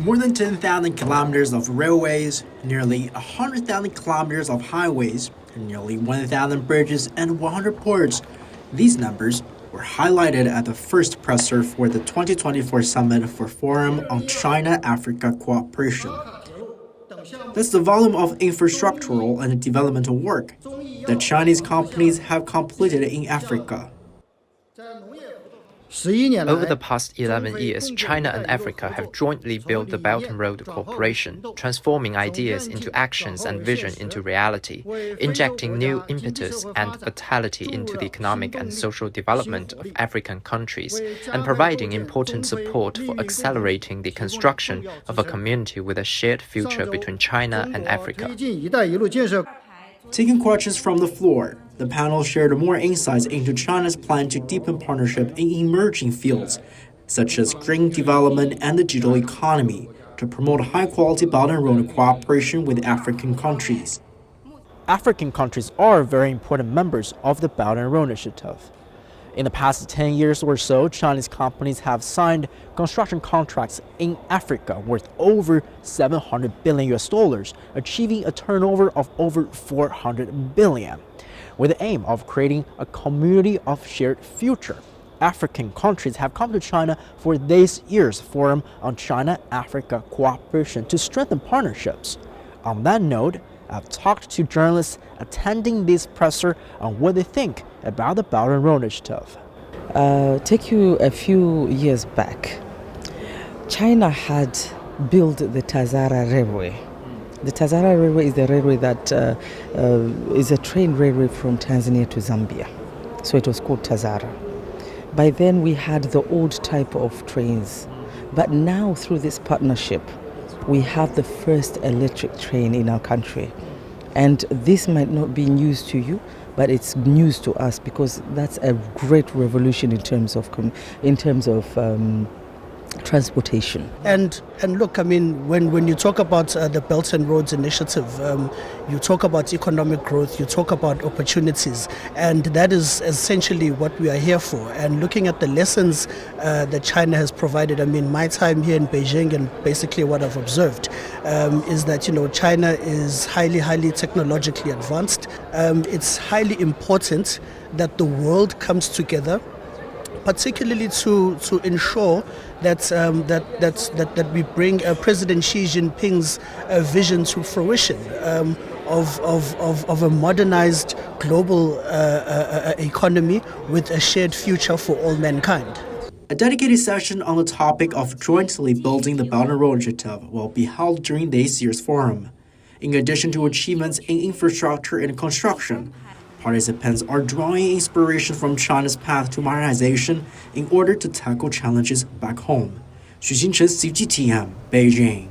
More than 10,000 kilometers of railways, nearly 100,000 kilometers of highways, and nearly 1,000 bridges and 100 ports. These numbers were highlighted at the first presser for the 2024 Summit for Forum on China-Africa Cooperation. That's the volume of infrastructural and developmental work that Chinese companies have completed in Africa. Over the past 11 years, China and Africa have jointly built the Belt and Road Cooperation, transforming ideas into actions and vision into reality, injecting new impetus and vitality into the economic and social development of African countries, and providing important support for accelerating the construction of a community with a shared future between China and Africa. Taking questions from the floor, the panel shared more insights into China's plan to deepen partnership in emerging fields, such as green development and the digital economy, to promote high-quality Belt and Road cooperation with African countries. African countries are very important members of the Belt and Road Initiative. In the past 10 years or so, Chinese companies have signed construction contracts in Africa worth over $700 billion, achieving a turnover of over $400 billion. With the aim of creating a community of shared future, African countries have come to China for this year's Forum on China-Africa Cooperation to strengthen partnerships. On that note, I've talked to journalists attending this presser on what they think about the Belt and Road Initiative. Take you a few years back. China had built the Tazara Railway. The Tazara Railway is the railway that is a train railway from Tanzania to Zambia. So it was called Tazara. By then we had the old type of trains. But now through this partnership, we have the first electric train in our country. And this might not be news to you, but it's news to us because that's a great revolution in terms of transportation. And look, I mean, when you talk about the Belt and Roads Initiative, you talk about economic growth, you talk about opportunities, and that is essentially what we are here for. And looking at the lessons that China has provided, I mean, my time here in Beijing and basically what I've observed is that, you know, China is highly technologically advanced. It's highly important that the world comes together, particularly to ensure that we bring President Xi Jinping's vision to fruition of a modernized global economy with a shared future for all mankind. A dedicated session on the topic of jointly building the Belt and Road Initiative will be held during this year's forum. In addition to achievements in infrastructure and construction, participants are drawing inspiration from China's path to modernization in order to tackle challenges back home. Xu Xinchen, CGTN, Beijing.